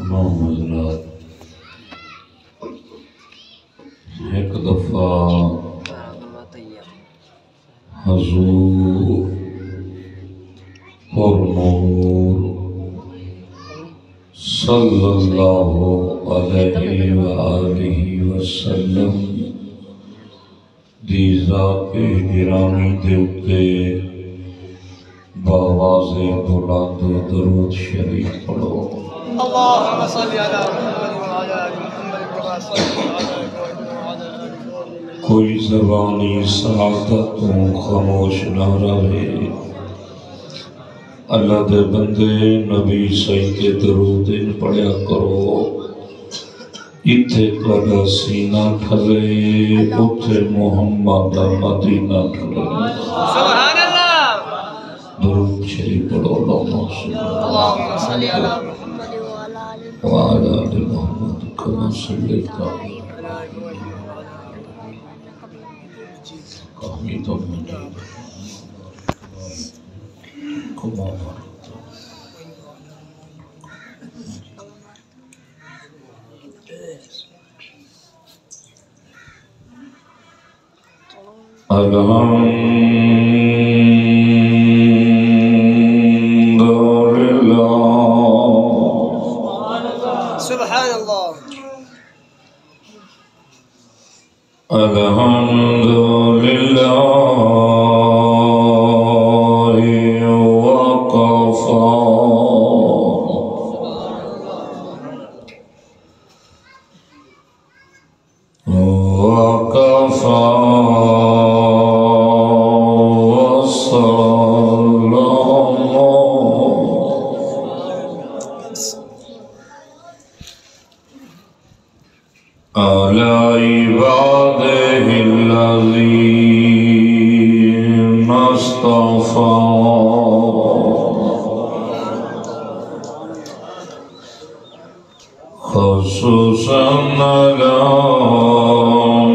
تمام حضرات ایک دفعہ حضور پر نور صلی اللہ علیہ وآلہ وسلم دی ذات گرامی دے اتے بآواز بلند درود شریف پڑھو اللهم صل على محمد وعلى آل محمد كما صليت على إبراهيم وعلى آل إبراهيم. کوئی زبانی سعادت خاموش نہ رہے اللہ دے بندے نبی صحیح کے درود پڑھیا کرو اتھے تھوڑا سینہ ٹھلے اتھے محمد مدینہ ٹھلے سبحان اللہ. درود شریف پڑھو اللہم اللهم صل على محمد وعلى آل محمد كما صليت على حميد مجيد كما باركت سبحان الله. الحمد لله وكفى على عباده الذين اصطفى خصوصا على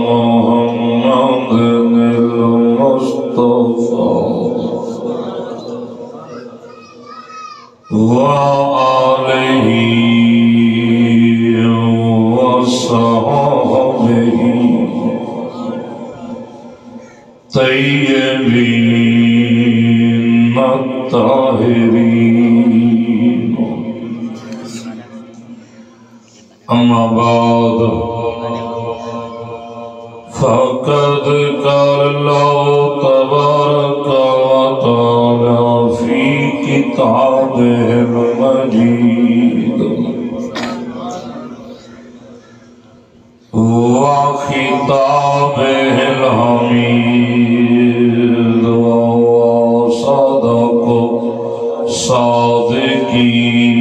محمد المصطفى وآله وصحبه طيبين الطاهرين أما بعد فقد قال الله تبارك وتعالى في كتابه المجيد وخطابه الحميد وهو صدق صادقين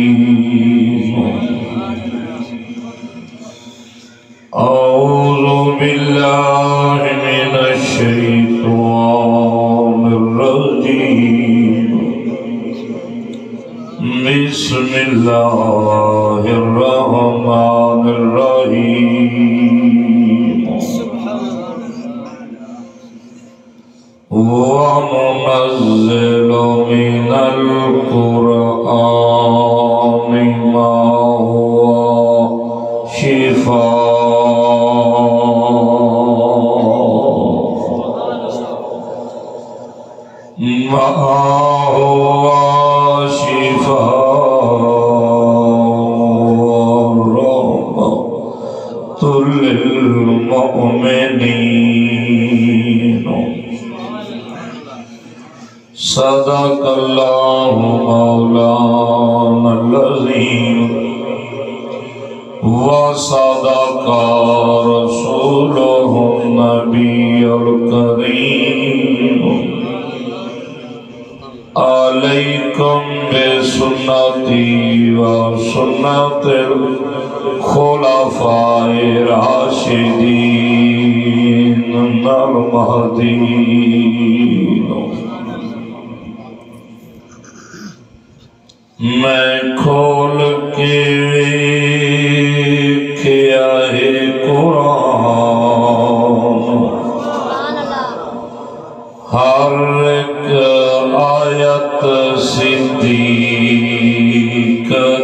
أعوذ بالله من الشيطان الرجيم بسم الله الرحمن الرحيم وننزل من القرآن ما هو ورحمة للمؤمنين صدق الله مولانا العظيم وصدق رسوله النبي الكريم عليكم بسنتي وسنة الخلفاء الراشدين المهديين میں کھول کے کیا ہے قرآن ہر ایک آیت صدیق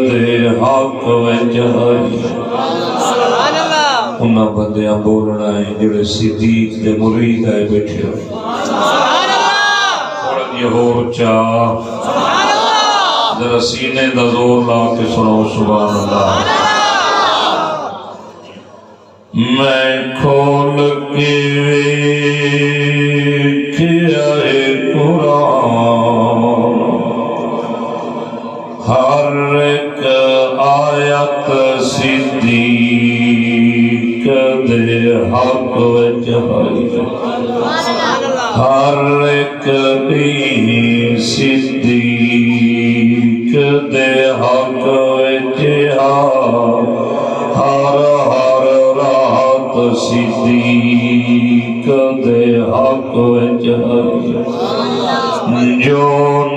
دے حق وچ آئی سبحان اللہ انہاں بندیاں بولنا ہے جڑے صدیق دے مرید آئے بیٹھے ہوئے سبحان اللہ تھوڑا جی ہور چاہ سبحان اللہ ذرا سینے دا زور لا کے سنو سبحان اللہ میں کھول کے ویکھیا ہے قرآن ہر ایک آیت صدیق دے حق وچ آئی ہر ایک صدیق دے حق وچ ہر رات صدیق دے حق وچ جو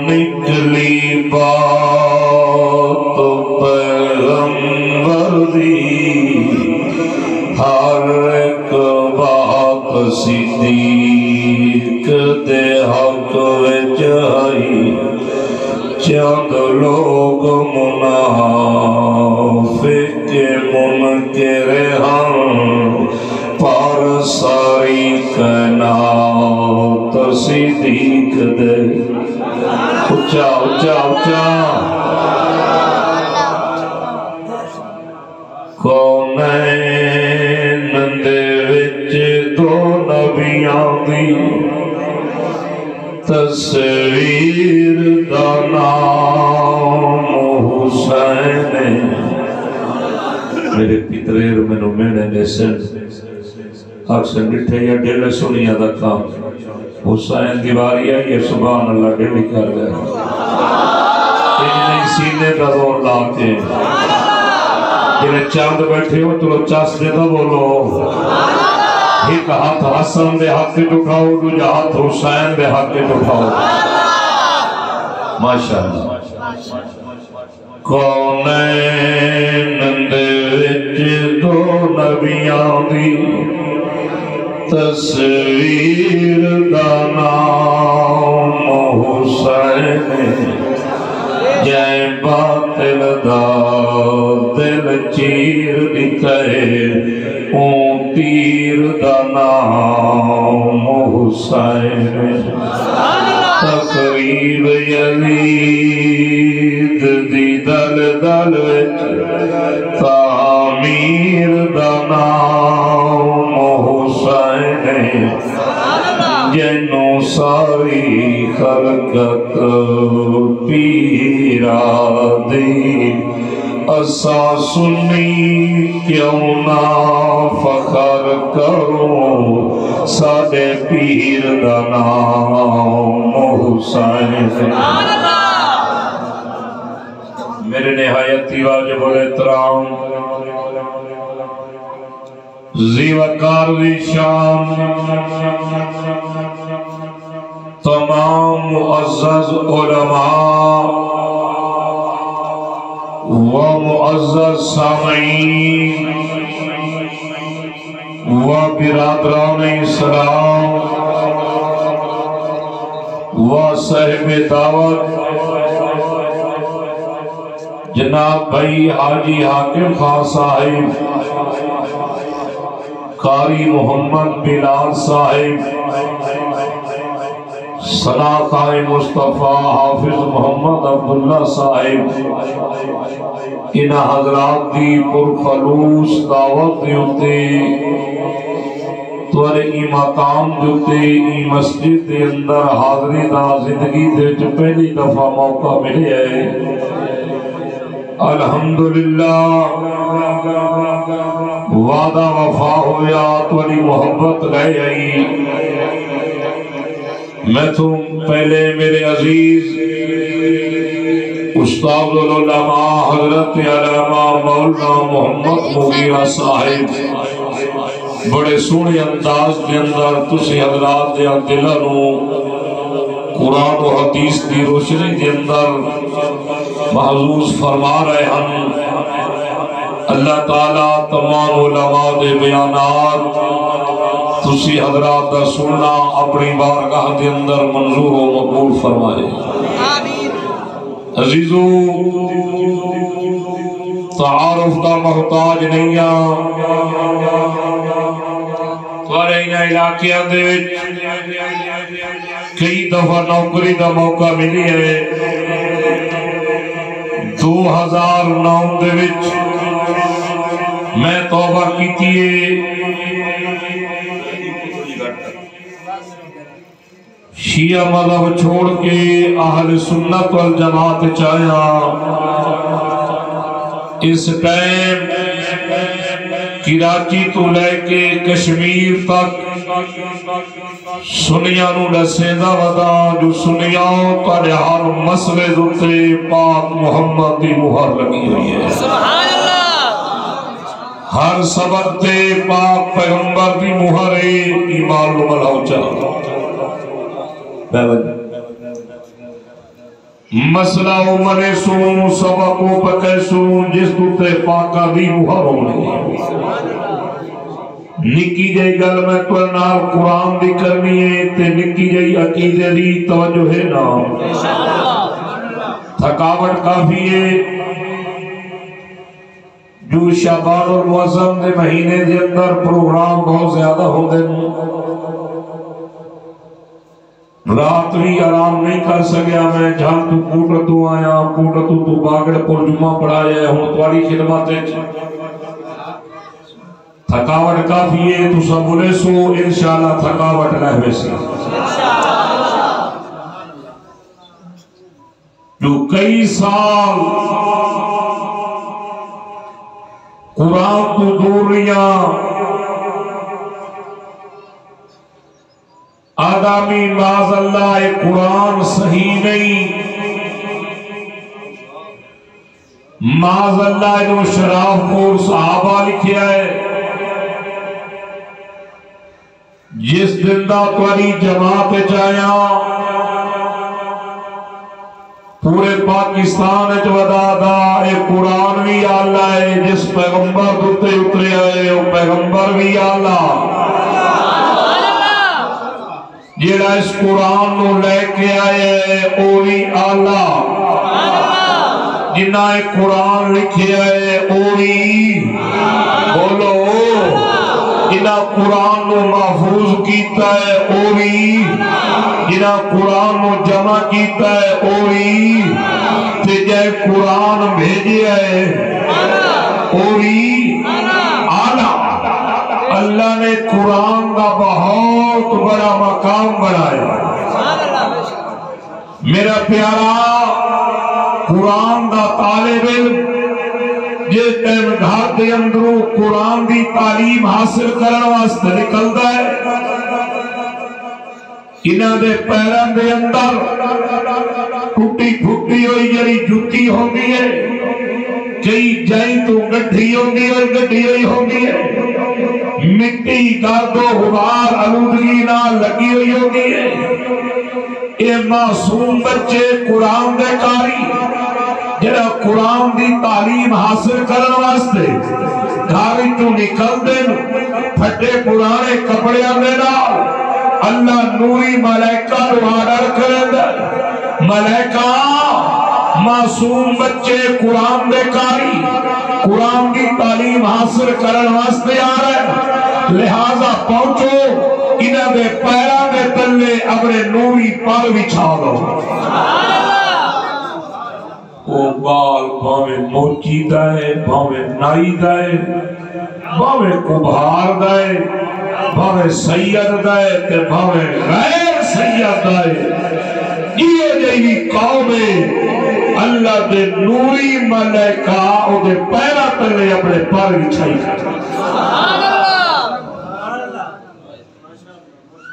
نکلی بات پیغمبر دی ہر ایک بات صدیق دے حق وچ آئی چند لوگ منافق منکر ہم پر ساری کائنات صدیق دے اچھا اچھا اچھا کونین دے وچ دو نبیاں دی تصویر دا نام حسین میرے پتریر منو میڑے نے سن اکثر ڈٹھے یا ڈھل سنیا دا کام حسین دیواری ہے یہ سبحان اللہ ڈھل کر گئے انہیں سینے دا دور لاتے جنہیں چاند بیٹھے ہو تو چاس دے دا بولو ایک ہاتھ حسن دے ہاتھ اٹھاؤ دوجہ ہاتھ حسین دے ہاتھ اٹھاؤ ماشاءاللہ کونین دے وچ دو نبیاں دی تصویر دا نام حسین جائے باطل دا دل چیر دکھائے اون تیر دا نام حسین تقریب یزید دی دل دل وچ تعمیر دا نام حسین جنو ساری خلقت پیرا دی اسا سنی کیوں نہ فخر کرو ساڈے پیر دا نام حسین میرے نہایت واجب الاحترام زیوکار دی شان تمام معزز علماء و معزز سامعین و برادران اسلام و صاحب دعوت جناب بھائی حاجی حاکم خان صاحب قاری محمد بلال صاحب ثنا خان مصطفیٰ حافظ محمد عبداللہ صاحب ان حضرات دی پرخلوص دعوت دیوتے توارے ای مقام دیوتے ای مسجد دے اندر حاضری دا زندگی دے جو پہلی دفعہ موقع ملے ہے الحمدللہ وعدہ وفا ہویا تواری محبت گئے آئی میں تو پہلے میرے عزیز استاد العلماء حضرت علامہ مولانا محمد مغیرہ صاحب بڑے سونے انداز کے اندر تسی حضرات دے دلانوں قرآن و حدیث دی روشنی کے اندر محظوظ فرما رہے ہیں اللہ تعالیٰ تمام علماء دے بیانات تسی حضرات دا سننا اپنی بارگاہ دے اندر منظور و مقبول فرمائے عزیزو تعارف دا محتاج نہیں تھوڑے انہاں علاقیاں دے وچ کئی دفعہ نوکری دا موقع ملی ہے 2009 دے وچ میں توبہ کیتی ہے شیعہ مذہب چھوڑ کے اہل سنت والجماعت چاہیا اس ٹائم کراچی تو لے کے کشمیر تک سنیاں نو دسیندا ودا جو سنیاں تاڑے ہر مسئلے دوتے پاک محمد دی مہر لگی ہوئی ہے سبحان اللہ ہر سبق تے پاک پیغمبر دی مہر ہے ایمان لو ملاو چاہتا مسئلہ عمر سون سبق و پکے سون جس دوتے پاکا دی مہر ہونے نکی جائی گل میں تو نال قرآن دی کرنی ہے تے نکی جائی عقیدے دی توجہ ہے نا تھکاوٹ کافی ہے جو شعبان المعظم دے مہینے دے اندر پروگرام بہت زیادہ ہو دے رات بھی آرام نہیں کر سکیا میں جہاں تو کوٹتو آیا کوٹتو تو باگڑ پر جمعہ پڑھایا ہوں تواری خدمات تھکاوٹ کافی ہے تو سب بولے سو انشاءاللہ تھکاوٹ رہے سے جو کئی سال قرآن تو دوریاں آدمی معاذ اللہ قرآن صحیح نہیں معاذ اللہ جو شراب خور صحابہ لکھیا ہے جس دن دا تواری جماعت چاہیا پورے پاکستان ودا دا اے قرآن بھی آلہ ہے جس پیغمبر دوتے اترے آئے وہ پیغمبر بھی آلہ جیڑا اس قرآن نو لے کے آئے اوہی آلہ جنہ قرآن لکھے آئے اوہی بولو جنہ قرآن نو محفوظ کیتا ہے اوہی جنہ قرآن نو جمع کیتا ہے اوہی تے جائے قرآن بھیجے آئے اوہی آلہ اللہ نے قرآن کا بہت بڑا مقام بنایا میرا پیارا قرآن کا طالب علم جس ٹائم گھر دے اندروں قرآن دی تعلیم حاصل کرنے واسطے نکلتا ہے انہاں دے پیران دے اندر ٹوٹی پھٹی ہوئی جڑی جُتی ہوندی ہے کئی جائیں تو گڈھی ہوندی ہے گڈھی ہوئی ہوندی ہے مٹی گرد و غبار آلودگی نہ لگی ہوئی ہوگی ہے اے معصوم بچے قرآن دے کاری جڑا قرآن دی تعلیم حاصل کرنے واسطے گھر تو نکل دین پھٹے پرانے کپڑے دے نال اللہ نوری ملائکہ نو آرڈر کرے ملائکہ معصوم بچے قرآن دے کاری قرآن کی تعلیم حاصل کرنے واسطے آ رہے لہذا پہنچو انہاں دے پیران دے تلے اپنے نوری پر بچھا دو او بال بھاوے موچی دائے بھاوے نائی دائے بھاوے کبھار دائے بھاوے سید دائے تے بھاوے غیر سید دائے یہ جیوی قومیں اللہ دے نوری ملائکہ او دے پیرا تلے اپنے پر بچھائی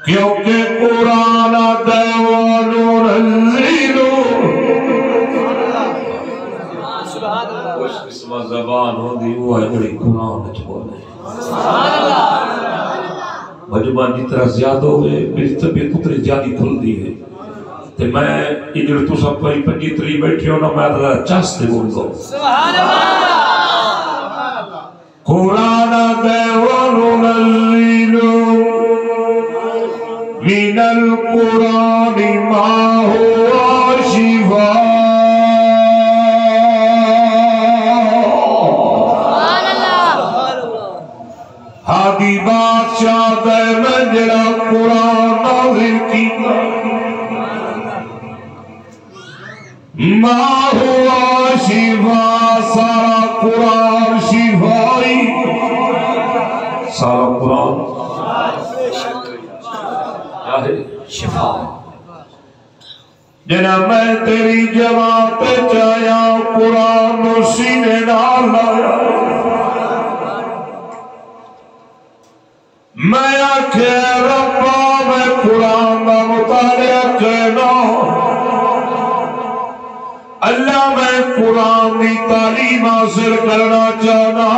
کیونکہ قرآن دیوانو نزیلو کچھ قسمہ زبان ہو دی وہ ہے بڑی قرآن چھوڑے مجمع جتنا زیادہ ہوئے میری طبیعت اتنی زیادہ کھل دی ہے تو میں ادھر تو سب کوئی پنجی تری بیٹھی ہونا میں ادھر چاستے بول دو قرآن دیوانو نزیلو من القرآن ما هو شفاء دی بادشاہ دے میں جڑا قرآن نازل کیتا ما ہوا شفا سارا قرآن شفائی سارا قرآن کیا ہے شفا جنا میں تیری جماعت چایا قرآن سینے نال لایا میں آکھے ربا میں قرآن کا مطالعہ کرنا اللہ میں قرآن کی تعلیم حاصل کرنا چاہنا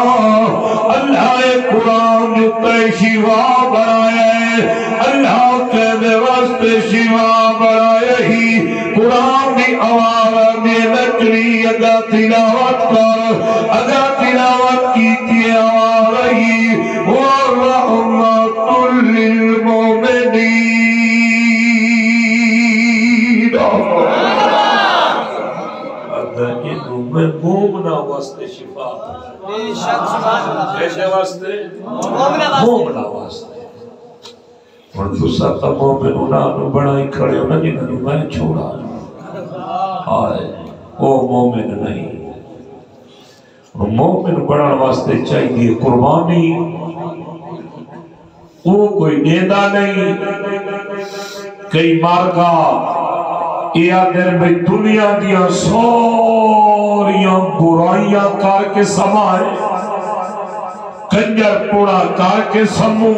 اللہ قرآن جو تے شفا بنایا ہے اللہ کے دے واسطے شفا بنایا ہی قرآن کی آواز میں نچنی اگا تلاوت کر اگا تلاوت کی آواز رہی وَرَحْمَةٌ لِّلْمُؤْمِنِينَ میں مومنہ واسطے شفا کیسے واسطے مومنہ واسطے اور دوسرا تا مومن انہوں بڑائی کھڑے ہونا جنہوں میں چھوڑا آئے وہ مومن نہیں مومن بڑا واسطے چاہیے قربانی وہ کوئی دیدہ نہیں کئی مارکا یا دل میں دنیا دیا سوریاں برائیاں کار کے سمائے کنجر پوڑا کار کے سمو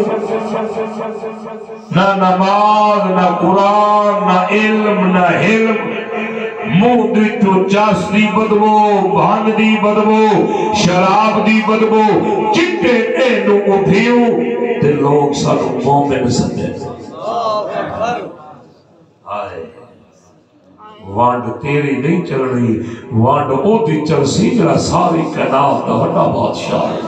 نہ نماز نہ قرآن نہ علم نہ علم منہ دیتو چاس دی بدبو بھانگ دی بدبو شراب دی بدبو چٹے اینو اٹھیو تے لوگ سانو مومن سمجھے آئے وانڈ تیری نہیں چل رہی وانڈ او دی چل سی جڑا ساری کائنات دا بڑا بادشاہ ہے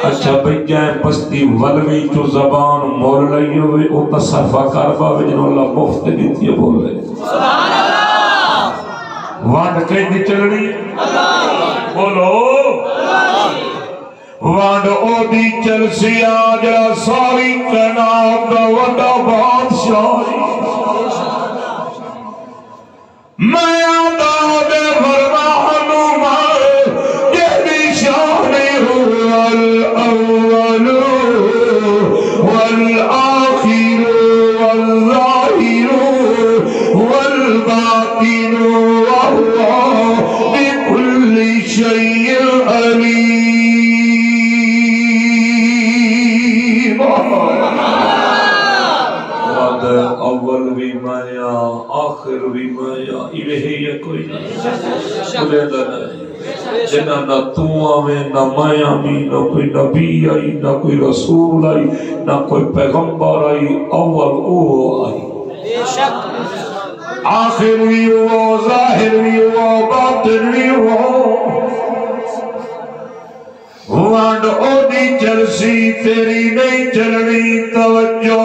اچھا بھئی جائیں پستی ولوی جو زبان مول لئی ہوئے او تصرفہ کربا ہوئے جنہوں اللہ مفت دیتی ہے بول رہے سبحان اللہ وانڈ کہیں دی چل رہی بولو وانڈ او دی چل سی جڑا ساری کائنات دا بڑا بادشاہ ہے میں آداد فرمانو مارے جہدی شانی ہوا الاول والآخر والظاہر والباطن وهو بكل شيء عليم اول بھی مایا آخر بھی مایا الہی ہے کوئی نہیں بلیدہ نہیں جنہ نہ تو آمیں نہ مایا بھی نہ کوئی نبی آئی نہ کوئی رسول آئی نہ کوئی پیغمبر آئی اول او آئی آخر بھی ہو ظاہر بھی ہو باطن بھی ہو وانڈ او دی چلسی تیری نہیں چلنی توجہ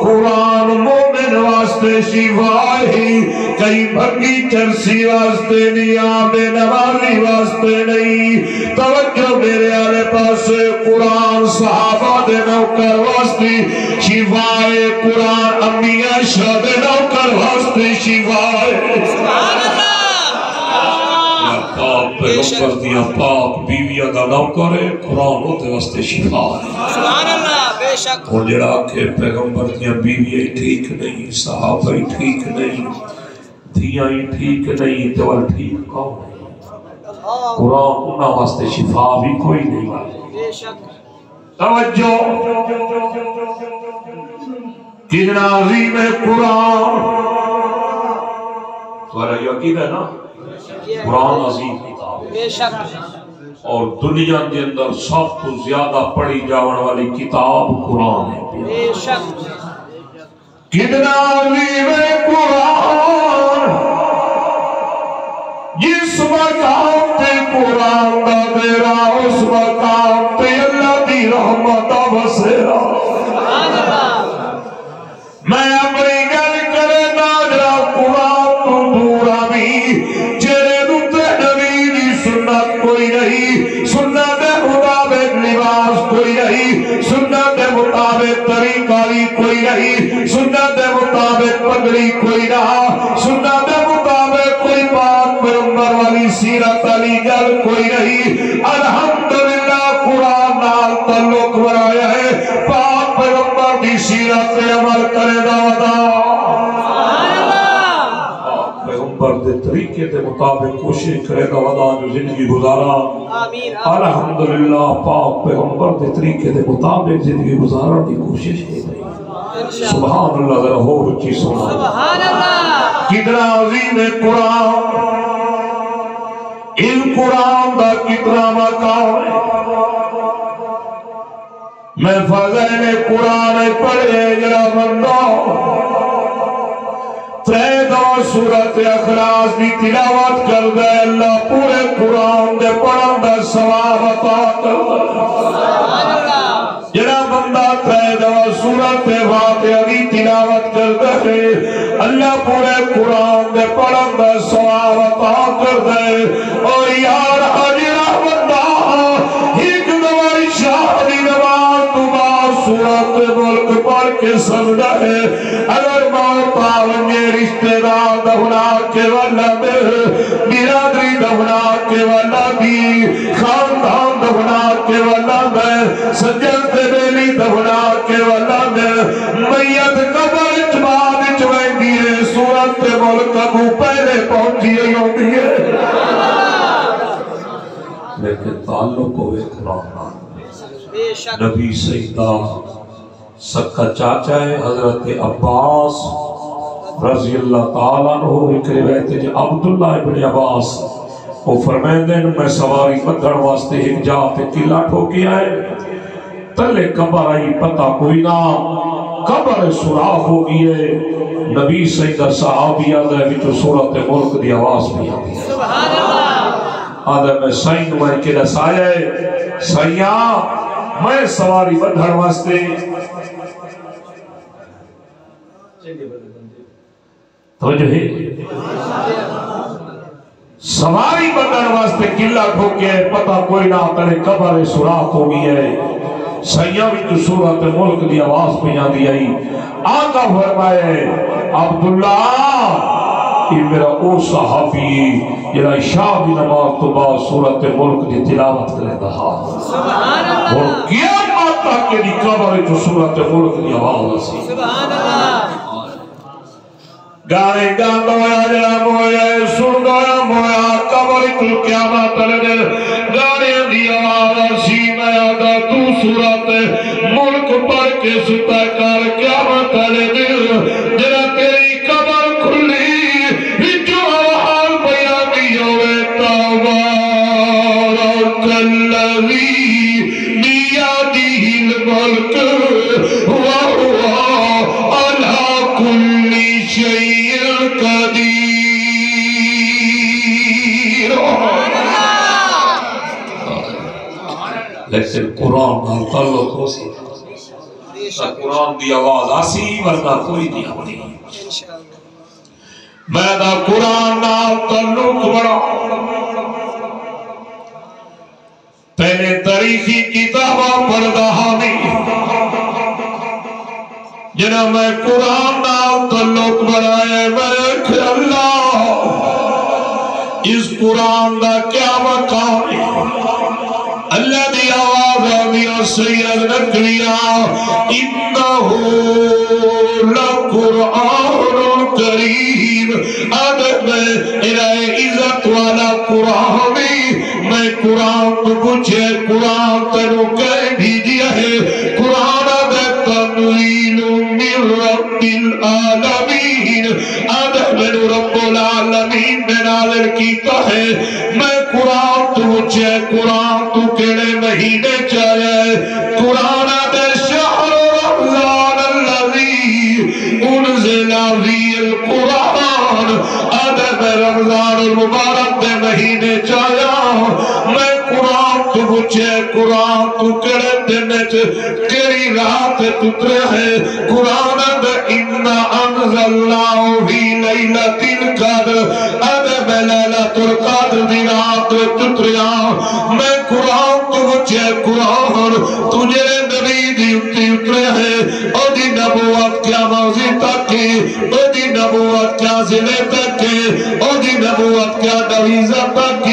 قرآن مومن واسطے شفائی کئی بھگی چرسی واسطے نہیں آمیں نمازی واسطے نہیں توجہ میرے آلے پاس قرآن صحابہ دے نوکر واسطے شفائی قرآن امیہ شاہ دے نوکر واسطے شفائی سبحان اللہ پاک پیغمبر دیا پاک بیویہ دا نوکر ہے قرآن ہوتے واسطے شفا ہے سبحان اللہ بے شک اور جڑا کہ پیغمبر دیا بیویہ ٹھیک نہیں صحابہ ٹھیک نہیں دیا ٹھیک نہیں تو ٹھیک کون نہیں قرآن انہا واسطے شفا بھی کوئی نہیں بے شک توجہ کتنا عظیم ہے قرآن تمہارا یہ عقیدہ ہے نا قرآن عظیم کتاب بے شک اور دنیا کے اندر سب تو زیادہ پڑھی جاون والی کتاب قرآن ہے بے شک کتنا عظیم ہے قرآن جس مقام تے قرآن دا میرا اس مقام تے اللہ دی رحمت بسیرا میں اپنی گل کرے ناجرا قرآن تو دورا بھی کوئی نہیں سنت خدا بے لباس مطابق طریقہ بھی کوئی نہیں، سنت دے مطابق پگڑی کوئی نہ، سنت دے مطابق کوئی پاک پیغمبر والی سیرت علی گل کوئی نہیں۔ الحمدللہ قرآن نال تعلق بنایا ہے، پاک پیغمبر دی سیرت پہ عمل کرے دا ودا پیغمبر دے طریقے دے مطابق کوشش کرے دا ودا جو زندگی گزارا۔ الحمدللہ پاک پیغمبر دے طریقے دے مطابق زندگی گزارا دی کوشش کی گئی۔ سبحان اللہ، ذرا ہو رچی سنا سبحان اللہ، کتنا عظیم ہے قرآن، ان قرآن دا کتنا مقام ہے۔ میں فضائل قرآن پڑھے جڑا بندہ ترے دو سورت اخلاص دی تلاوت کر دے، اللہ پورے قرآن دے پڑھن دا ثواب عطا کر دے۔ جڑا بندہ ترے دو سورت فاتحہ دی تلاوت کر دے، اللہ پورے قرآن دے پڑھن دا ثواب عطا کر دے۔ اور یار جڑا بندہ ایک نوائی شاہ دی نماز تو بعد سورت ملک پڑھ کے سجدہ ہے، اگر موت آونگے رشتہ دار دفنا کے والا دے، برادری دفنا کے والا دی، خاندان دفنا کے والا دے، سجن تے بیلی دفنا کے والا دے، میت قبر اچباد اچوائیں دیئے، سورت ملک کو پہلے پہنچی ہوتی ہے، لیکن تعلق ہوئے قرآن نبی سیدہ سکا چاچا ہے حضرت عباس رضی اللہ تعالیٰ عنہ، ایک روایت ہے عبداللہ ابن عباس وہ فرمیندے میں سواری بدھڑ واسطے ایک جا پہ قلعہ ٹھوکی آئے، تلے قبر آئی پتہ کوئی نہ، قبر سوراخ ہو گئی ہے، نبی سیدہ صحابی آدھا ہے تو سورت ملک دی آواز بھی آدھی ہے، سبحان اللہ، آدھا میں سائن نمائی کے رسائے سیاں میں سواری بدھڑ واسطے توجہ ہے سواری بدھڑ واسطے قلعہ ٹھوکے پتہ کوئی نہ تڑے قبر سوراخ ہو گئی ہے، سیاں بھی تو سورت ملک دی آواز پہ جاندی آئی، آقا فرمائے عبداللہ یہ میرا او صحابی جنہا شاہ دی نماز تو بعد سورت ملک دی تلاوت کرے دہا اور قیامت تک کے دی قبر جو سورت ملک دی آواز اسی گانے گاندہ ہویا جناب ہویا سن گایا ہویا قبر جو قیامت لگے گانے دی آواز اسی میں آدھا تو سورت ملک پر کے ستا کر قیامت لگے جنہا تیری قبر کھلی لیکن قرآن نال تعلق ہو سکتا قرآن دی آواز آسی ورنہ کوئی نہیں آتی میں دا قرآن نال تعلق بڑا پہلے تاریخی کتابہ پڑھدا نہیں جنہاں میں قرآن نال تعلق بڑھائے میں اللہ اس قرآن دا کیا مقام ہے اللہ دی آواز آمین سید نکلیا انہو لقرآن کریم ادب الہی عزت والا قرآن میں قرآن تو پوچھے قرآن تنو کہہ بھی دیا ہے قرآن دے تنویل من رب العالمین ادب رب العالمین میں نازل کیتا ہے میں قرآن تو پوچھے قرآن تو کیڑے مہینے چاہے قرآن دے شہر رمضان اللذی انزل فی القرآن ادب رمضان المبارک دے مہینے چاہیا میں قرآن تو پوچھے قرآن تو کیڑے دن کیڑی رات تترے ہے قرآن دے انا انزلناہ فی لیلۃ القدر ادب لیلۃ القدر دی رات تتریا میں قرآن تو پوچھے قرآن تجھے نبی دی اتری ہے او دی نبوت کیا موضی تک او دی نبوت کیا ضلع تک او دی نبوت کیا ڈویزہ تک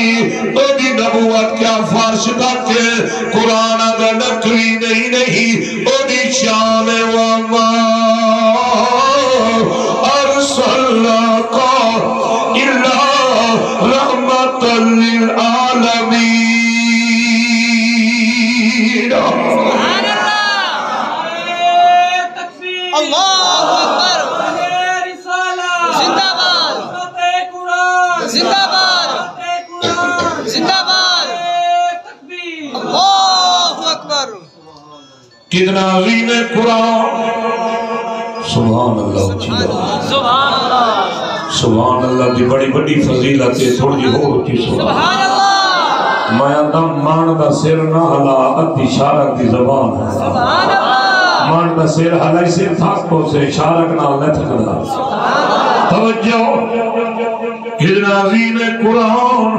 او دی نبوت کیا فرش تک قرآن اگر نکوی نہیں او دی شان وما ارسلناک الا رحمت للعالمین سبحان اللہ اللہ اکبر زندہ باد زندہ باد زندہ باد اللہ اکبر کتنا عظیم ہے قرآن سبحان اللہ سبحان اللہ سبحان اللہ دی بڑی بڑی فضیلت ہے تھوڑی ہو رچی سبحان اللہ میں آدم مان دا سر نہ حلا ادھی شارک دی زبان ہے سبحان اللہ مان دا سر حلائی سے تھاک کو سے شارک نہ لے تھکنا توجہ کتنا عظیم ہے قرآن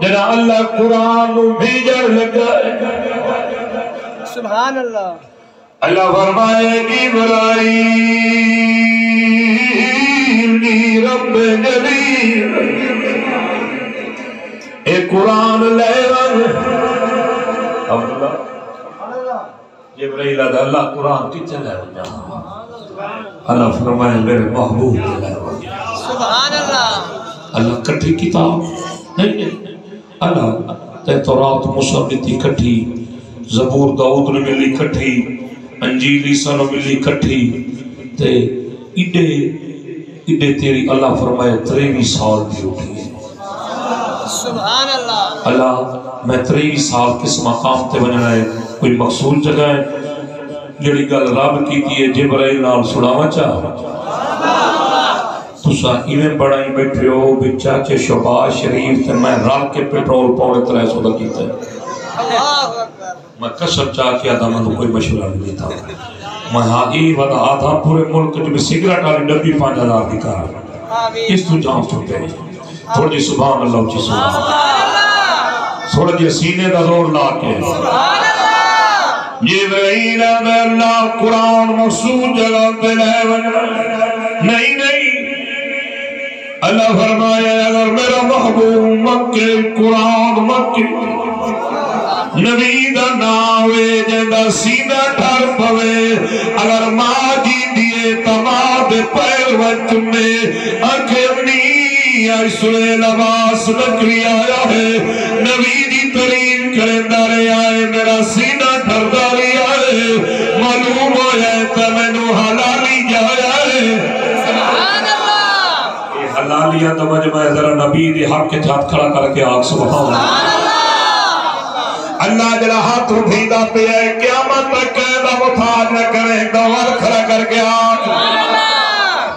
جنا اللہ قرآن بھیجر لگائے سبحان اللہ اللہ فرمائے ابراہیم رب جلیل اے قرآن لے عبداللہ جبرائیل اللہ قرآن کی چلے اللہ فرمائے میرے محبوب لے سبحان اللہ اللہ کٹھی کتاب نہیں اللہ تے تورات موسیٰ نے تھی کٹھی زبور داؤد نے ملی کٹھی انجیل عیسیٰ نے ملی کٹھی تے اڈے تیری اللہ فرمائے 23 سال دی اٹھی سبحان اللہ اللہ میں 23 سال کس مقام تے بننا ہے کوئی مقصود جگہ ہے جڑی گل رب کی ہے جبرائیل نال سڑاوا چاہ تسا ایویں بڑائی بیٹھے ہو بھی چاچے شباز شریف تے میں رل کے پیٹرول پاؤنے 300 دا کیتا ہے اللہ اکبر میں قسم چاہ کے آدھا میں کوئی مشورہ نہیں دیتا میں ہاں ای ودا آدھا پورے ملک جو بھی سگریٹ آلی ڈبی 5000 دی کار اس تو جان چھوٹے تھوڑا جی سبحان اللہ اچھی سبحان اللہ تھوڑا جی سینے دا زور لا کے سبحان اللہ جبرائیل اللہ قرآن مقصود جگہ پہ لے وجہ نہیں اللہ فرمایا اگر میرا محبوب مکہ قرآن مکہ نبی دا ناوے جیدہ سینہ ٹھر پوے اگر ماں جی دیئے تمام پیر وقت میں اکھنی ایسوے لباس نکری آیا ہے نبی دی ترین کرندارے آئے میرا سینہ ٹھر داری آئے معلوم ہویا ہے تمہیں حلالی جایا ہے سبحان اللہ یہ حلالیہ تو مجمع ذرا نبی دی حق کے ہاتھ کھڑا کر کے آگ سبحان اللہ اللہ جلہ ہاتھ اٹھیدہ پہ ہے قیامت تک قیدہ متاج نہ کریں دوار کھڑا کر کے آگ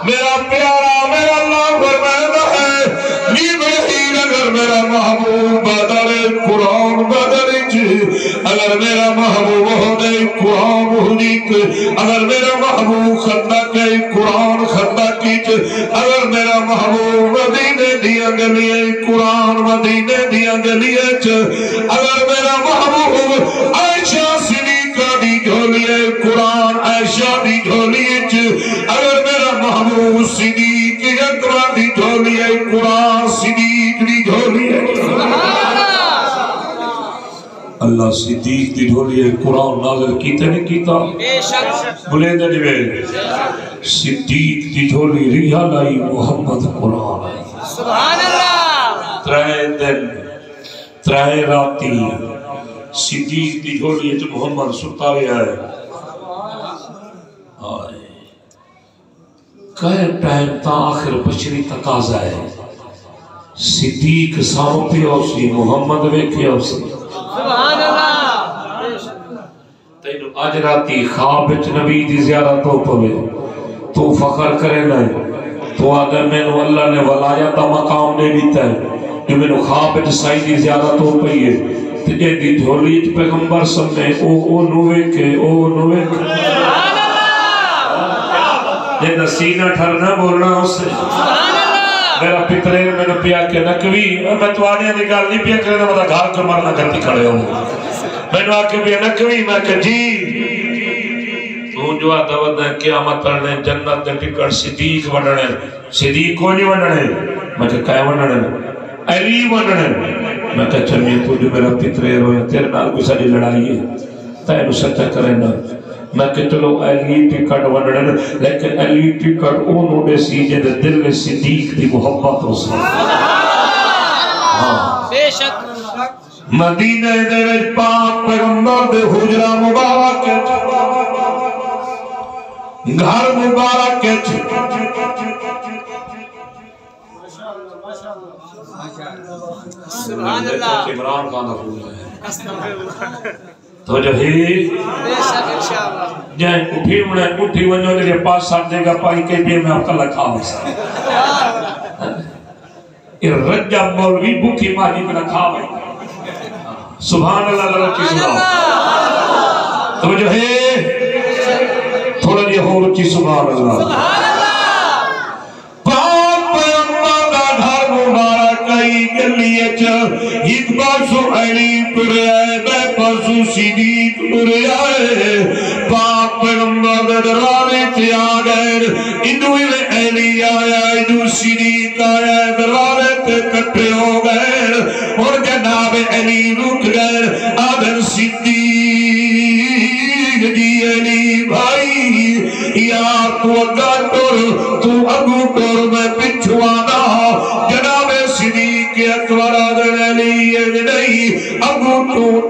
میرا پیارا میرا اللہ فرمائدہ ہے جبرائیل اگر میرا محبوب بدر قرآن بدر اگر میرا محبوب ہونے قرآن ہونے اگر میرا محبوب خطہ کے قرآن خطہ کیچ اگر میرا محبوب مدینے دیا گلیے قرآن مدینے دیا گلیے اگر میرا محبوب عائشہ صدیقہ دی جھولیے قرآن عائشہ دی جھولیے اگر میرا محبوب صدیق اکبر دی جھولیے قرآن صدیق دی جھولیے اللہ صدیق دی جھولیے قرآن نازل کیتے نہیں کیتا بلے دے جوے صدیق دی جھولی ریحہ لائی محمد قرآن آئی سبحان اللہ 3 دن 3 راتی صدیق دی جھولی جو محمد سلطاوے آئے کہے ٹائم تا آخر بشری تقاضا ہے صدیق ساروں پہ ہوسی محمد ویکھے ہوسی سبحان اللہ تینو آج راتی خواب نبی دی زیارت ہو پوے تو فخر کرے نہیں تو آدھر میں نو اللہ نے ولایتا مقام دے دیتا ہے جو میں نو خواب سائی دی زیارت ہو پئی ہے تجھے دی جھولیت پیغمبر سمنے او نوے کے سبحان اللہ جیدہ سینہ ٹھرنا بولنا اسے سبحان اللہ میرا پترے میں نے پیا کہ نکوی میں توانیاں دی گال نہیں پیا کرنے مطا گھار کو مرنا کرتی کھڑے ہوں میں نے آکے پیا نکوی میں کہ جی تو جو آتا ودا قیامت پڑھنے جنت دے ٹکٹ صدیق وڈنے صدیق کو نہیں وڈنے میں کہ کہے وڈنے علی وڈنے میں کہ چمیے تو جو میرا پترے رویا تیرے نال کوئی ساری لڑائی ہے تینو سچا کرے نا میں کہ چلو علی ٹکٹ وڈنے لیکن علی ٹکٹ انہوں نے سیجے دے دل میں صدیق دی محبت ہو سکتا بے شک مدینہ دے وچ پاک پیغمبر دے حجرہ مبارک گھر مبارک سبحان اللہ عمران خان ہے تو جو ہی بے شک انشاءاللہ جائیں اٹھی ونجو لے پاس ساتھ دے گا پائی کے بھی میں آپ کا لکھا ہوئے یہ رجب مولوی بھوکی ماجی میں لکھا ہوئے سبحان اللہ اللہ کی سبحان تو جو ہے تھوڑا یہ ہو رچی سبحان اللہ پاک پیغمبر دا گھر مبارک کئی گلیے چا ایک پاسو علی پڑے آئے بے پاسو صدیق پڑے آئے پاک پیغمبر دا درانے تے آگئے ادو علی آیا ادو صدیق آیا درانے تے کٹے ہو گئے اور جناب علی رک گئے آدھر صدیق جی علی بھائی یار تو اگر تو اگو ٹور میں پچھوانا جناب صدیق اکبر آدھر علی نہیں اگو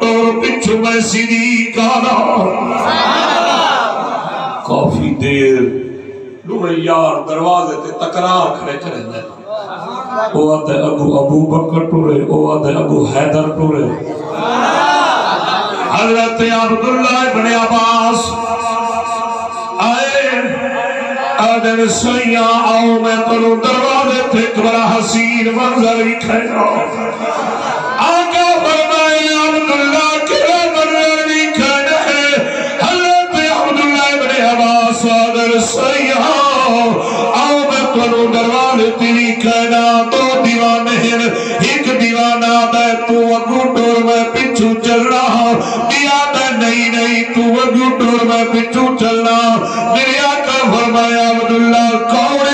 ٹور پچھو میں صدیق آنا کافی دیر دوئے یار دروازے تے تقرار کھڑے چلے دیں او آدھے ابو بکر ٹورے او آدھے ابو حیدر ٹورے حضرت عبداللہ ابن عباس آئے آدھر سیاں آؤ میں تلو دروازے تھے ایک بڑا حسین منظر ہی کھینا آقا فرمائے عبداللہ کے منظر ہی کھینا ہے حضرت عبداللہ ابن عباس آدھر سیاں آؤ میں تلو دروازے تیری کھینا دو دیوانے ہیں ایک دیوانہ دے تو اگو ٹور میں پچھو چل رہا دیا دے نہیں تو اگو ٹور میں پچھو چل رہا میرے آقا فرمایا عبداللہ کون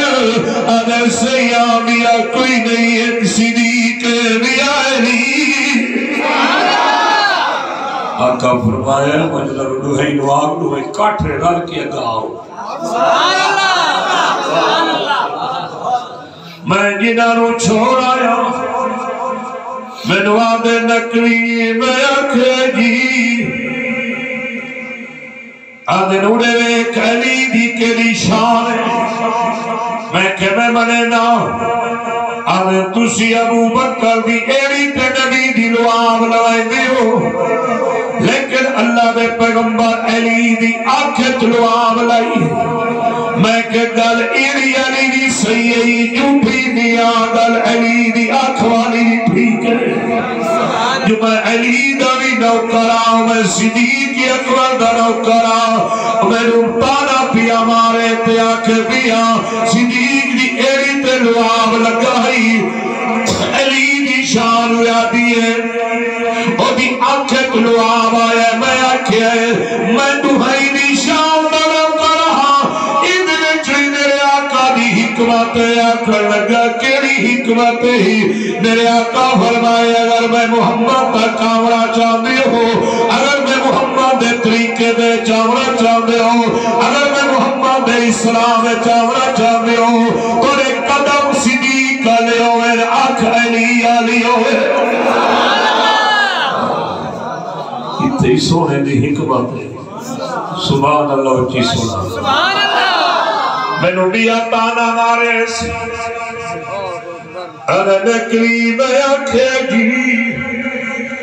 ادھر سیاں دیا کوئی نہیں ایک صدیق دیا علی آقا فرمایا مجلر دوہی نواغ دوہی کاٹھے رل کے گاؤ میں جنہوں چھوڑ آیا میں نواد نکلی میں آکھے جی آدھے نوڑے میں کہلی دی کے دی شان ہے میں کہ میں منے نا آدھے تسی ابو بکر دی ایڑی تے نبی دی لواب لوائے دیو لیکن اللہ دے پیغمبر علی دی آنکھت لواب لائی میں کہ گل ایڑی علی دی سیئی جھوٹی دیا گل علی دی آنکھ والی دی ٹھیک ہے جو میں علی دا بھی نوکرا میں صدیق اکبر دا نوکرا میں روپانا پیا مارے تے آنکھ پیا صدیق دی ایڑی تے لواب لگائی علی دی شان ہویا دیئے او دی آنکھت لواب آیا میں آکھیا ہے میں دوہائی دی شان دا نوکرا ادھنے چلی میرے آقا دی حکمت آکھر لگا کیڑی حکمت ہی میرے آقا فرمائے اگر میں محمد کا کامرہ چاہتے ہو اگر میں محمد دے طریقے دے چاہنا چاہتے ہو اگر میں محمد دے اسلام چاہنا چاہتے ہو تو ایک قدم صدیق کا لے ہوئے آنکھ علی آلی ہوئے اتنی سونے دی حکمت ہے سبحان اللہ اچھی سنا سبحان اللہ میں نبی تانا مارے سے ارے نکلی میں آنکھے جی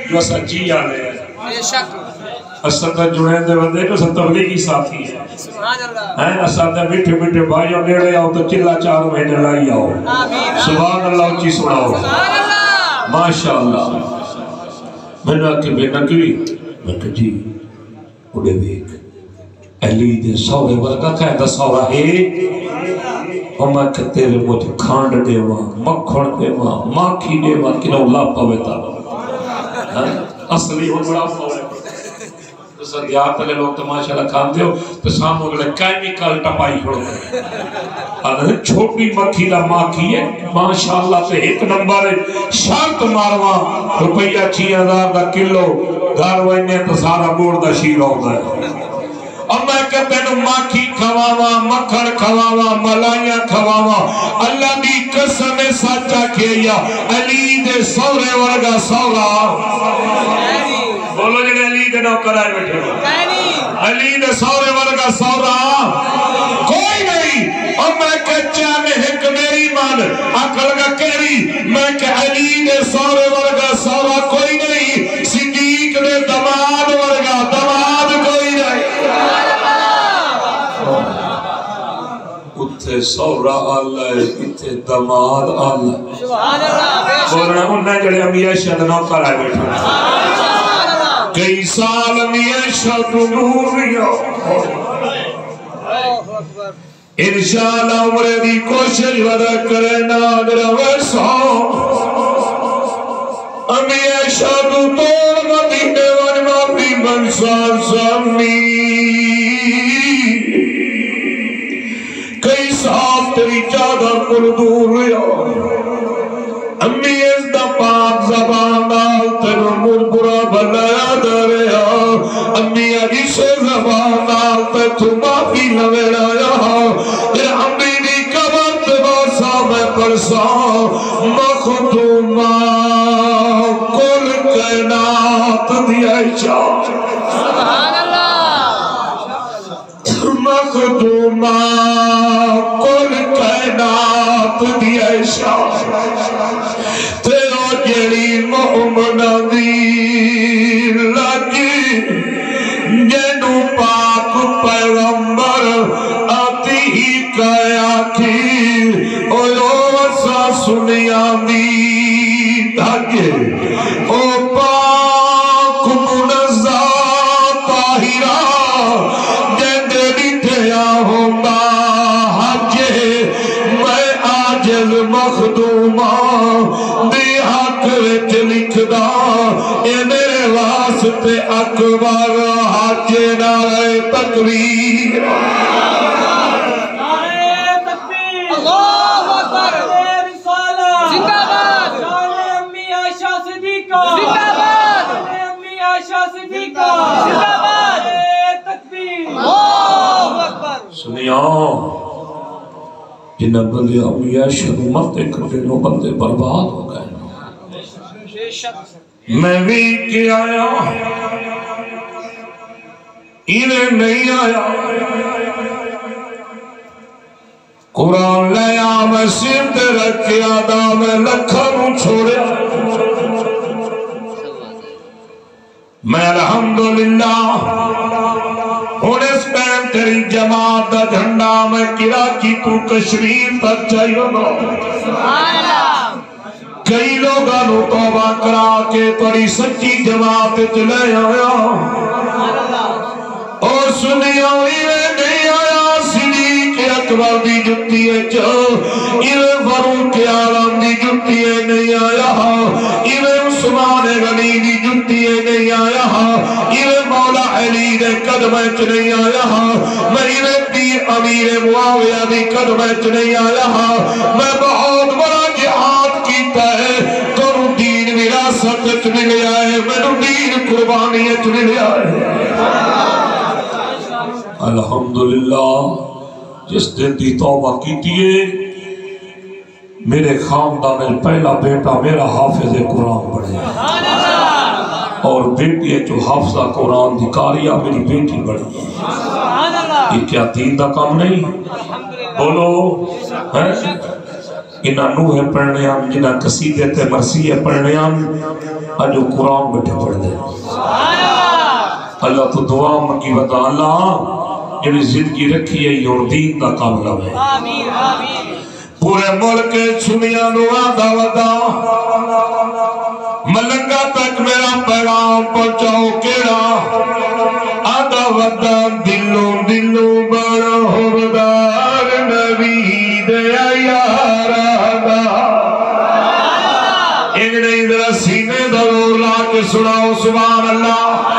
جو اسا جی آلے ہیں بے شک اسا تا جڑے دے بندے کو سب تبلیغی ساتھی ہے سبحان اللہ ہیں اسا تا بیٹھے بیٹھے بھائیوں نیڑے آؤ تو چلا چار مہینے لائی آؤ آمین سبحان اللہ اچھی سناؤ سبحان اللہ ماشاءاللہ میں نے آنکھے بے نکلی میں کہ جی اڑے دیکھ علی دے سورے ورگا کہتا سورا ہے اور میں کہ تیرے مجھے کھانڈ دے ماں مکھن دے ماں ماکھی دے ماں کنو لا پوے تا اصلی ہو بڑا پوے تو دیہات والے لوگ تماشا لکھان دیو تو سامو اگلے کیمیکل ٹپائی کھڑو گئے چھوٹی مکھی دا ماکھی ہے ماشاءاللہ تے ایک نمبر شرط مارواں روپیہ 6000 دا کلو گھر وینے تو سارا گوڑ دا شیر ہوتا ہے اور میں کہتے ہیں ماکھی کھواوا مکھڑ کھواوا ملائیاں کھواوا اللہ دی قسم سچا کیا علی دے سورے ورگا سورا بولو جنہیں علی دے نوکر آئے بیٹھے علی دے سورے ورگا سورا کوئی نہیں اور میں کہتے ہیں ایک میری مان عقل کا کہری میں کہ علی دے سورے ورگا سورا کوئی نہیں صدیق دے دماد ورگا دماد کوئی نہیں اتھے سورا اللہ اتھے دماد اللہ بولنا انہیں جڑے امیہ شد نوکر آئے بیٹھے کئی سال امیہ شد نوریا انشاءاللہ عمرے دی کوشش ودا کرے ناگر ویسا امیہ شد توڑ مدینے ونما بھی منسان سامی کئی سال تیری جادہ کل دور رہا امی اس دا پاک زبان آل تیرو مربرا بھلایا دریا امی عیسے زبان آل تیرو معافی لویڑایا تیر امی دی کبر تباسا میں پرسا مخدومہ کل کائنات دیا چاہ سبحان مخدومہ کل کائنات دیا شاہ تیرو جڑی محمد دی لگی جنو پاک پیغمبر آتی ہی کیا کی او وسا سنیا دی دھاگے او پاک منزہ طاہرہ مخدومہ دی حق وچ لکھ دا اے میرے واسطے اکبر حج نعرہ تکبیر نعرہ تکبیر اللہ اکبر رسالہ زندہ باد جان امی عائشہ صدیقہ زندہ باد جان امی عائشہ صدیقہ زندہ باد تکبیر اللہ اکبر سنیاں جنہ بندے امیہ شروع مرتے کرتے نو بندے برباد ہو گئے میں بھی کیا آیا انہیں نہیں آیا قرآن لیا میں سمت رکھیا دا میں لکھا نو چھوڑیا میں الحمدللہ ہون اس ٹائم تیری جماعت دا جھنڈا میں کرا کی تو کشمیر تک چاہیے نا کئی لوگاں نو توبہ کرا کے تیری سچی جماعت چلے آیا اور سنیا نہیں آیا صدیق اکبر دی جتی ہے فاروق اعظم دی جتی ہے نہیں آیا عثمان غنی دی جتی ہے نہیں آیا مولا علی دے قدمہ چ نہیں آیا میں پیر امیر معاویہ دی قدمہ چ نہیں آیا میں بہت بڑا جہاد کیتا ہے تو دین وراثت چ ملیا ہے میں دین قربانی چ ملیا ہے الحمدللہ جس دن دی توبہ کیتی ہے میرے خاندان میں پہلا بیٹا میرا حافظ قرآن بڑھے اور بیٹی جو حافظہ قرآن دی کاریا میری بیٹی بڑھی یہ کیا دین دا کام نہیں بولو انہاں نوح پڑھنے آن جنہاں قصیدے تے مرثیہ پڑھنے آن اجو قرآن بیٹھے پڑھ دے اللہ تو دعا منگی بتا اللہ جنہی زندگی رکھی ہے اور دین دا کاملہ ہے پورے ملک چھنیاں نو آدھا ودا ملنگا تک میرا پیغام پہنچاؤ کیڑا آدھا ودا دلو بڑا حبدار نبی دیا یارا ایک نہیں ذرا سینے دلو لا کے سناؤ سبحان اللہ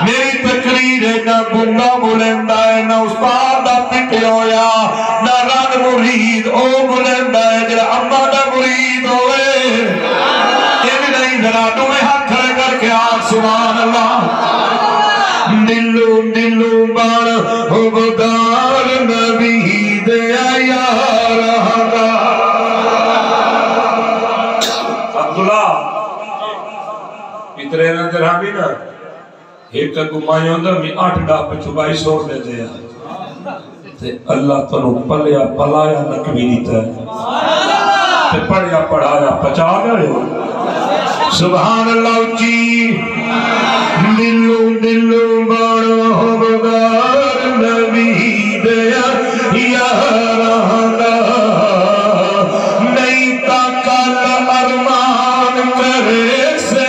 میری تقریر نہ بندہ بلندہ ہے نہ استاد دا پٹے ہویا نہ رن مرید او بلندہ ہے جڑا اما دا مرید ہوئے یہ بھی نہیں ذرا تمہیں ہاتھ کھڑے کر کے آگ سبحان اللہ دلو دلو بار حبدار نبی دیا یار عبداللہ اترے نہ درہمی نا ایک گمائی ہوندہ میں 8 ڈاپ پہ چھپائی سوڑ لے دیا تے اللہ تنو پلیا پلایا نکوی دیتا ہے تے پڑھیا پڑھایا پچا گئے ہو سبحان اللہ جی دلو دلو بڑا حبدار نبی دیا یارہاں نہیں تا کل ارمان کرے سے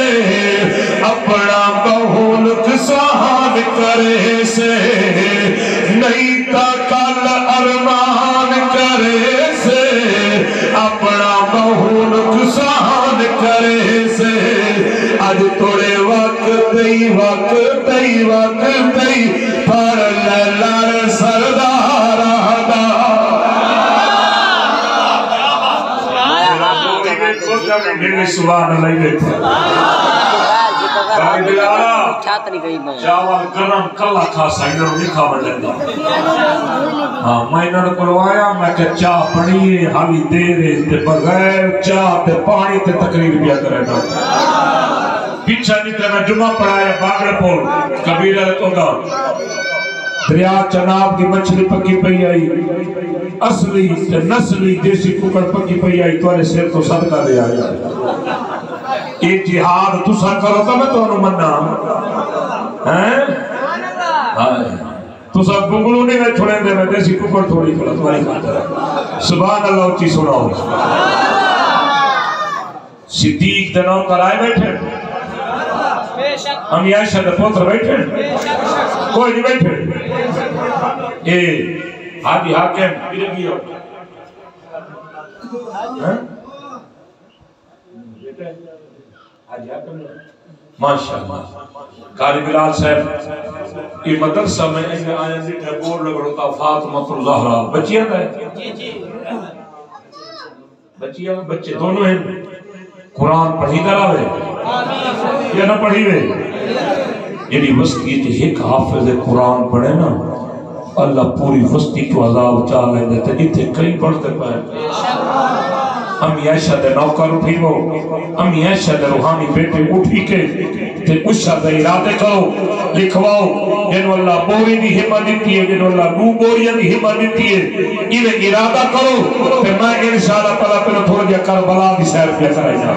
اپنا بہولک سہان کرے سے نہیں تا کل ارمان کرے سے اپنا بہولک سہان کرے سے آج توڑے وقت پر للر سردار آدھا سبحان اللہ بیٹھا چاول گرم کلا کھا سائنر نہیں کھا بڑھتا میں انہوں نے کلوایا میں کہ چاہ پڑھیے حالی دیرے تے بغیر چاہ تے پانی تے تقریر بیا کرے گا پیچھا نکلے میں جمعہ پڑھایا باگڑ پول کبیرہ تو گا دریا چناب دی مچھلی پکی پئی آئی اصلی تے نسلی دیسی ککڑ پکی پئی آئی توارے سیر تو صدقہ دے آیا ایک جہاد تسا کرو تا میں تو انہوں مننا تسا بنگلو نہیں میں تھوڑے دے میں دیسی ککڑ تھوڑی کھڑا تمہاری خاطر سبحان اللہ اچھی سناؤ صدیق دنوں کرائے بیٹھے امی عائشہ دے پوتر بیٹھے کوئی نہیں بیٹھے اے حاجی حاکم برگی ہو ماشاءاللہ قاری بلال صاحب یہ مدرسہ میں ایسے آیا دیکھے بور لگ رہتا فاطمہ الزہرا بچیاں ہے بچیاں بچے دونوں ہیں قرآن پڑھی درہ ہے یا نہ پڑھی ہے یعنی وسطی جو ایک حافظ قرآن پڑھے نا اللہ پوری وسطی کو عذاب چاہ لے دیتے اتھے کئی پڑھتے پائے امی عائشہ دے نوکر اٹھی وہ امی عائشہ دے روحانی بیٹے اٹھی کے تے اشہ دے ارادے کرو لکھواؤ جنو اللہ بوری دی ہمہ دیتی ہے جنو اللہ نو بوری دی ہمہ دیتی ہے انہیں ارادہ کرو تے میں انشاءاللہ پہلا پہلے تھوڑا جا کربلا دی سیر پہ کرائی جا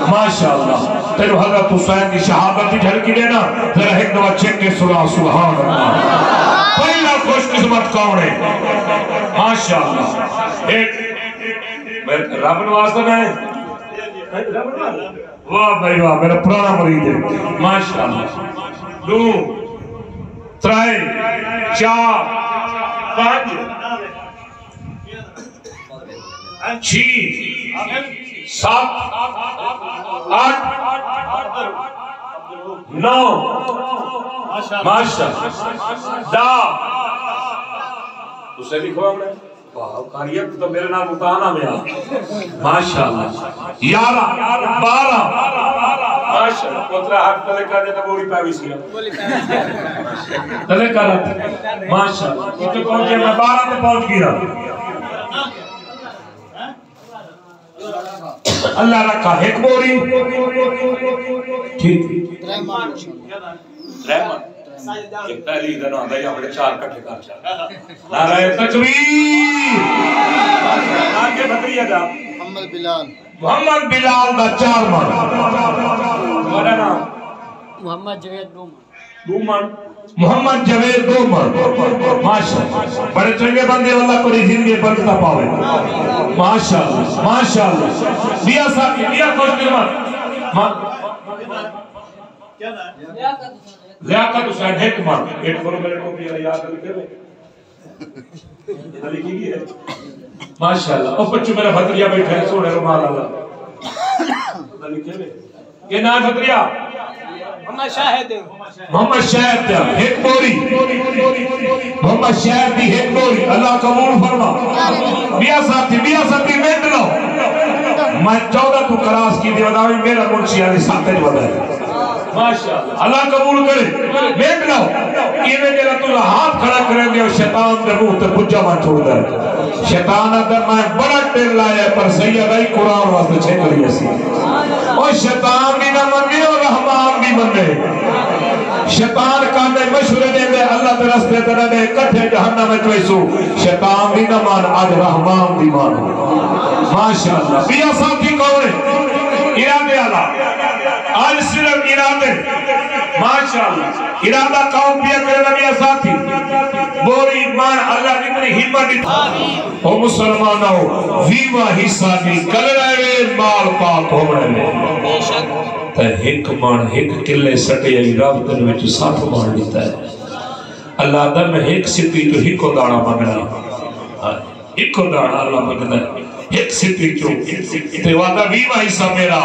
ماشاءاللہ تیرو حضرت حسین دی شہادت دی جھڑکی دینا ذرا ایک دوا چک کے سنا سبحان اللہ پہلا خوش قسمت کون ہے ماشاءاللہ ایک رب نواز تو نہیں واہ بھائی واہ میرا پرانا مرید ہے ماشاءاللہ 2 3 4 5 6 7 8 9 ماشاءاللہ 10 اسے لکھوا ہم نے قاریت تو میرے نام مطانہ میں آ ماشاءاللہ 11 12 ماشاءاللہ پترہ حق تلے کر دیتا بوری پاوی سیا تلے کر دیتا ماشاءاللہ کتے پہنچے میں 12 تے پہنچ گیا اللہ رکھا ایک بوری ٹھیک رحمان کہ پہلی دن آدھا یا بڑے 4 کٹھے کر چاہ نعرہ تکبیر آگے بکریہ دا محمد بلال دا 4 من بڑا نام محمد جوید 2 من محمد جوید 2 من ماشاءاللہ بڑے چنگے بندے واللہ کوئی زندگی برکتہ پاوے ماشاءاللہ ماشاءاللہ بیا ساکی بیا کوئی قیمت لیاقت حسین حکمت ایک کرو میرے کو بھی یاد لکھے ہوئے یہ لکھی گئی ہے ماشاءاللہ اور بچوں میرا بھتریا بیٹھا ہے سوڑے رمال اللہ لکھے ہوئے یہ نا بھتریا محمد شاہد دیا ایک بوری محمد شاہد دی ایک بوری اللہ قبول فرما بیا ساتھی بیٹھ لو میں 14 تو کراس کی دی وداوی میرا منشی علی ساتھ جو ودائی اللہ قبول کرے بیٹھ لو یہ میں جلہ تو ہاتھ کھڑا کریں دے اور شیطان دے روح تے بجا ماں چھوڑ دے شیطان اندر میں بڑا ٹیل لائے پر سید آئی قرآن واسطے چھے کری ایسی اور شیطان بھی نہ منے اور رحمان بھی منے شیطان کاندے مشورے دے دے اللہ تے رستے تے دے کٹھے جہنم میں چوئیسو شیطان بھی نہ مان آج رحمان بھی مان ماشاءاللہ بیا ساتھی کونے ارادے اللہ آج صرف ارادے ماشاءاللہ ارادہ قوم پیا کرے نبی ساتھی بوری ایمان اللہ اتنی ہمت دیتا او مسلمان ہو ویوہ حصہ نہیں کل رہے مال پاک ہو رہے تے ہک مان ہک کلے سٹے آئی رب تن وچ ساتھ مان دیتا ہے اللہ در میں ہک ستی تو ہکو دانا مانگنا ہکو دانا اللہ مانگنا ہے ایک ستی کیوں تے وعدہ ویوہ حصہ میرا